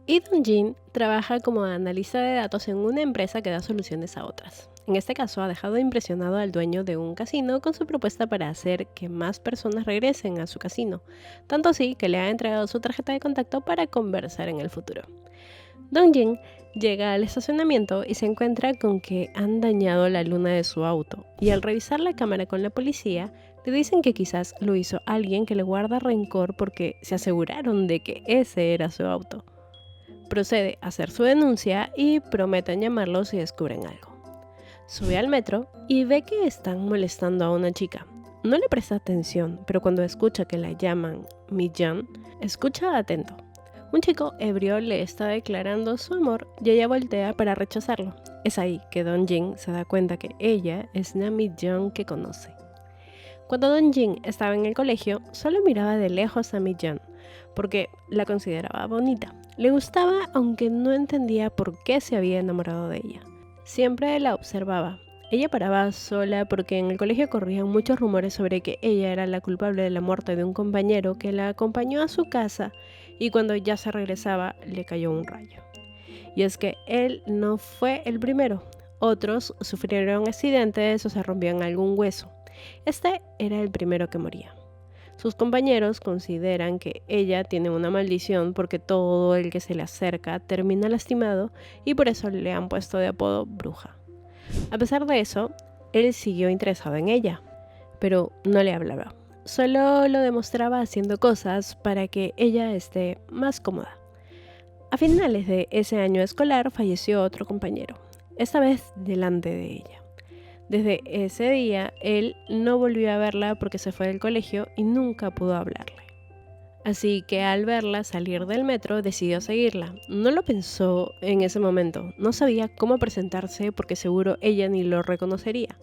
Y Jin trabaja como analista de datos en una empresa que da soluciones a otras. En este caso, ha dejado impresionado al dueño de un casino con su propuesta para hacer que más personas regresen a su casino, tanto así que le ha entregado su tarjeta de contacto para conversar en el futuro. Jin llega al estacionamiento y se encuentra con que han dañado la luna de su auto, y al revisar la cámara con la policía, le dicen que quizás lo hizo alguien que le guarda rencor porque se aseguraron de que ese era su auto. Procede a hacer su denuncia y prometen llamarlo si descubren algo. Sube al metro y ve que están molestando a una chica. No le presta atención, pero cuando escucha que la llaman Millán, escucha atento. Un chico ebrio le está declarando su amor y ella voltea para rechazarlo. Es ahí que Jin se da cuenta que ella es la Millán que conoce. Cuando Jin estaba en el colegio, solo miraba de lejos a Millán, porque la consideraba bonita. Le gustaba, aunque no entendía por qué se había enamorado de ella. Siempre la observaba. Ella paraba sola porque en el colegio corrían muchos rumores sobre que ella era la culpable de la muerte de un compañero que la acompañó a su casa y cuando ya se regresaba le cayó un rayo. Y es que él no fue el primero. Otros sufrieron accidentes o se rompían algún hueso. Este era el primero que moría. Sus compañeros consideran que ella tiene una maldición porque todo el que se le acerca termina lastimado y por eso le han puesto de apodo bruja. A pesar de eso, él siguió interesado en ella, pero no le hablaba. Solo lo demostraba haciendo cosas para que ella esté más cómoda. A finales de ese año escolar falleció otro compañero, esta vez delante de ella. Desde ese día, él no volvió a verla porque se fue del colegio y nunca pudo hablarle. Así que al verla salir del metro, decidió seguirla. No lo pensó en ese momento, no sabía cómo presentarse porque seguro ella ni lo reconocería.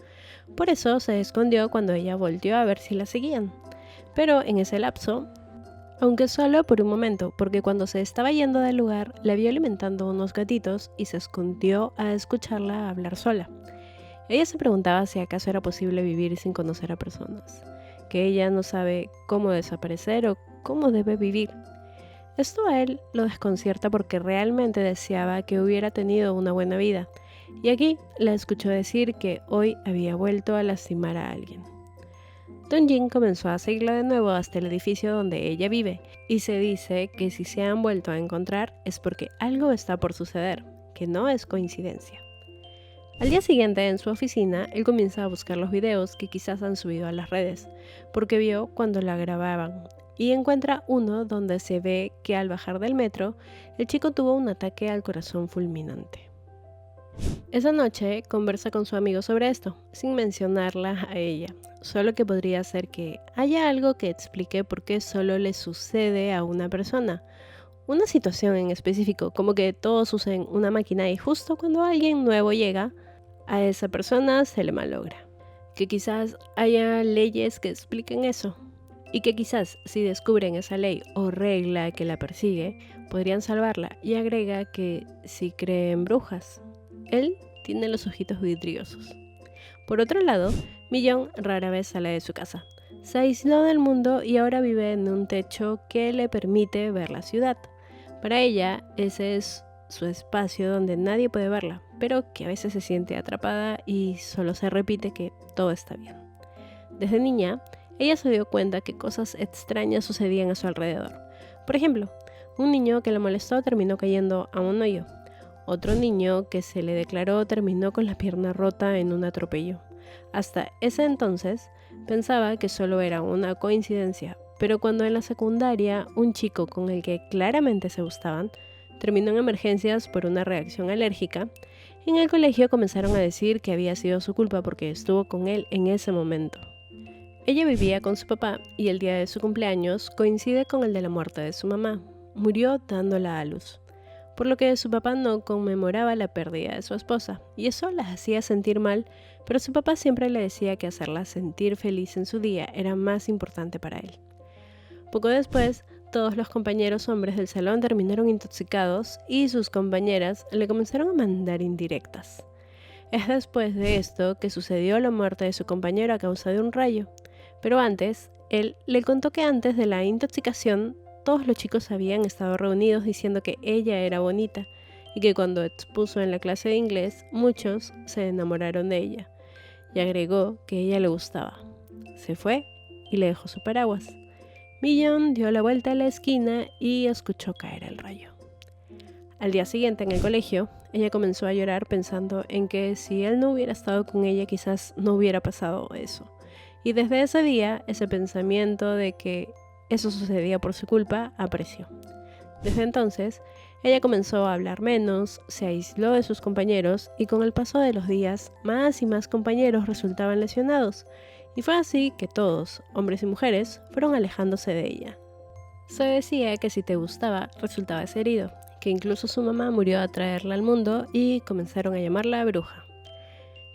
Por eso se escondió cuando ella volteó a ver si la seguían. Pero en ese lapso, aunque solo por un momento, porque cuando se estaba yendo del lugar, la vio alimentando unos gatitos y se escondió a escucharla hablar sola. Ella se preguntaba si acaso era posible vivir sin conocer a personas, que ella no sabe cómo desaparecer o cómo debe vivir. Esto a él lo desconcierta porque realmente deseaba que hubiera tenido una buena vida, y aquí la escuchó decir que hoy había vuelto a lastimar a alguien. Jin comenzó a seguirla de nuevo hasta el edificio donde ella vive, y se dice que si se han vuelto a encontrar es porque algo está por suceder, que no es coincidencia. Al día siguiente, en su oficina, él comienza a buscar los videos que quizás han subido a las redes, porque vio cuando la grababan, y encuentra uno donde se ve que al bajar del metro, el chico tuvo un ataque al corazón fulminante. Esa noche conversa con su amigo sobre esto, sin mencionarla a ella, solo que podría ser que haya algo que explique por qué solo le sucede a una persona, una situación en específico, como que todos usen una máquina y justo cuando alguien nuevo llega, a esa persona se le malogra. Que quizás haya leyes que expliquen eso y que quizás si descubren esa ley o regla que la persigue, podrían salvarla, y agrega que si cree en brujas, él tiene los ojitos vidriosos. Por otro lado, Millón rara vez sale de su casa. Se aisló del mundo y ahora vive en un techo que le permite ver la ciudad. Para ella, ese es su espacio donde nadie puede verla, pero que a veces se siente atrapada y solo se repite que todo está bien. Desde niña, ella se dio cuenta que cosas extrañas sucedían a su alrededor. Por ejemplo, un niño que la molestó terminó cayendo a un hoyo. Otro niño que se le declaró terminó con la pierna rota en un atropello. Hasta ese entonces, pensaba que solo era una coincidencia, pero cuando en la secundaria un chico con el que claramente se gustaban terminó en emergencias por una reacción alérgica, en el colegio comenzaron a decir que había sido su culpa porque estuvo con él en ese momento. Ella vivía con su papá y el día de su cumpleaños coincide con el de la muerte de su mamá. Murió dándola a luz, por lo que su papá no conmemoraba la pérdida de su esposa, y eso la hacía sentir mal, pero su papá siempre le decía que hacerla sentir feliz en su día era más importante para él. Poco después, todos los compañeros hombres del salón terminaron intoxicados y sus compañeras le comenzaron a mandar indirectas. Es después de esto que sucedió la muerte de su compañero a causa de un rayo, pero antes, él le contó que antes de la intoxicación todos los chicos habían estado reunidos diciendo que ella era bonita y que cuando expuso en la clase de inglés, muchos se enamoraron de ella. Y agregó que ella le gustaba. Se fue y le dejó su paraguas. Mi-yeon dio la vuelta a la esquina y escuchó caer el rayo. Al día siguiente en el colegio, ella comenzó a llorar pensando en que si él no hubiera estado con ella quizás no hubiera pasado eso. Y desde ese día, ese pensamiento de que eso sucedía por su culpa apareció. Desde entonces, ella comenzó a hablar menos, se aisló de sus compañeros y con el paso de los días, más y más compañeros resultaban lesionados. Y fue así que todos, hombres y mujeres, fueron alejándose de ella. Se decía que si te gustaba, resultabas herido, que incluso su mamá murió a traerla al mundo y comenzaron a llamarla bruja.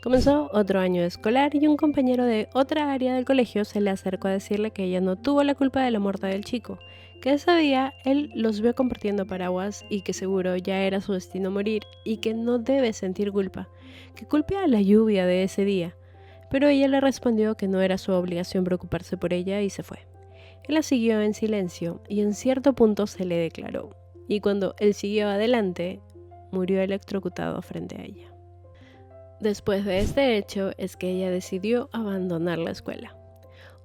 Comenzó otro año escolar y un compañero de otra área del colegio se le acercó a decirle que ella no tuvo la culpa de la muerte del chico, que ese día él los vio compartiendo paraguas y que seguro ya era su destino morir y que no debe sentir culpa, que culpe a la lluvia de ese día. Pero ella le respondió que no era su obligación preocuparse por ella y se fue. Él la siguió en silencio y en cierto punto se le declaró, y cuando él siguió adelante, murió electrocutado frente a ella. Después de este hecho es que ella decidió abandonar la escuela.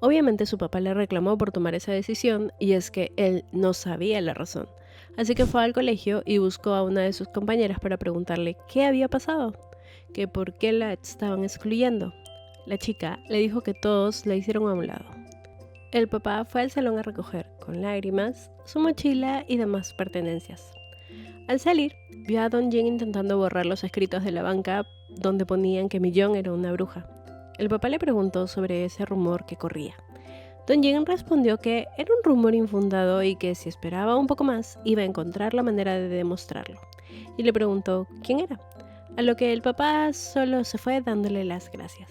Obviamente su papá le reclamó por tomar esa decisión y es que él no sabía la razón. Así que fue al colegio y buscó a una de sus compañeras para preguntarle qué había pasado, que por qué la estaban excluyendo. La chica le dijo que todos la hicieron a un lado. El papá fue al salón a recoger, con lágrimas, su mochila y demás pertenencias. Al salir, vio a Dong-jin intentando borrar los escritos de la banca donde ponían que Mi-yeon era una bruja. El papá le preguntó sobre ese rumor que corría. Dong-jin respondió que era un rumor infundado y que si esperaba un poco más iba a encontrar la manera de demostrarlo. Y le preguntó quién era, a lo que el papá solo se fue dándole las gracias.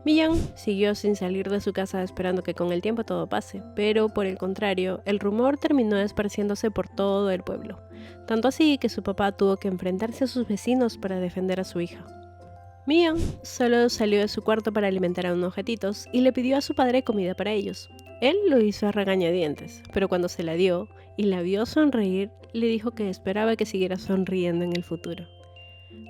Mi-yeon siguió sin salir de su casa esperando que con el tiempo todo pase, pero por el contrario, el rumor terminó esparciéndose por todo el pueblo, tanto así que su papá tuvo que enfrentarse a sus vecinos para defender a su hija. Mi-yeon solo salió de su cuarto para alimentar a unos gatitos y le pidió a su padre comida para ellos. Él lo hizo a regañadientes, pero cuando se la dio y la vio sonreír, le dijo que esperaba que siguiera sonriendo en el futuro.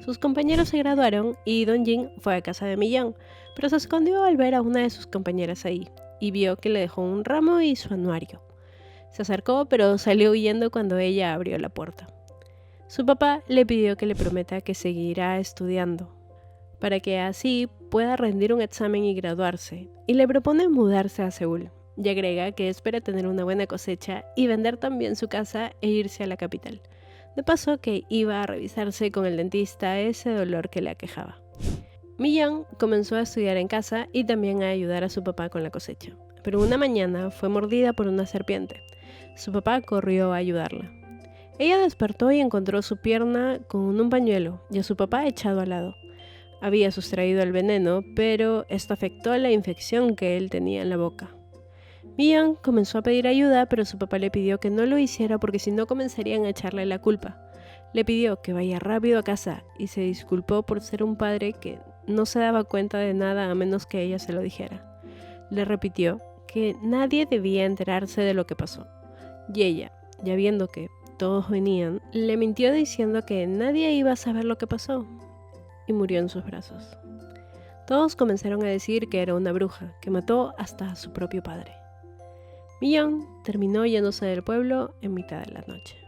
Sus compañeros se graduaron y Dong-jin fue a casa de Mi-yeon, pero se escondió al ver a una de sus compañeras ahí y vio que le dejó un ramo y su anuario. Se acercó, pero salió huyendo cuando ella abrió la puerta. Su papá le pidió que le prometa que seguirá estudiando, para que así pueda rendir un examen y graduarse, y le propone mudarse a Seúl, y agrega que espera tener una buena cosecha y vender también su casa e irse a la capital. De paso que iba a revisarse con el dentista ese dolor que le aquejaba. Mi-yeon comenzó a estudiar en casa y también a ayudar a su papá con la cosecha, pero una mañana fue mordida por una serpiente. Su papá corrió a ayudarla. Ella despertó y encontró su pierna con un pañuelo y a su papá echado al lado. Había sustraído el veneno, pero esto afectó la infección que él tenía en la boca. Mi-yeon comenzó a pedir ayuda, pero su papá le pidió que no lo hiciera porque si no comenzarían a echarle la culpa. Le pidió que vaya rápido a casa y se disculpó por ser un padre que no se daba cuenta de nada a menos que ella se lo dijera. Le repitió que nadie debía enterarse de lo que pasó. Y ella, ya viendo que todos venían, le mintió diciendo que nadie iba a saber lo que pasó. Y murió en sus brazos. Todos comenzaron a decir que era una bruja, que mató hasta a su propio padre. Mi-yeon terminó yéndose del pueblo en mitad de la noche.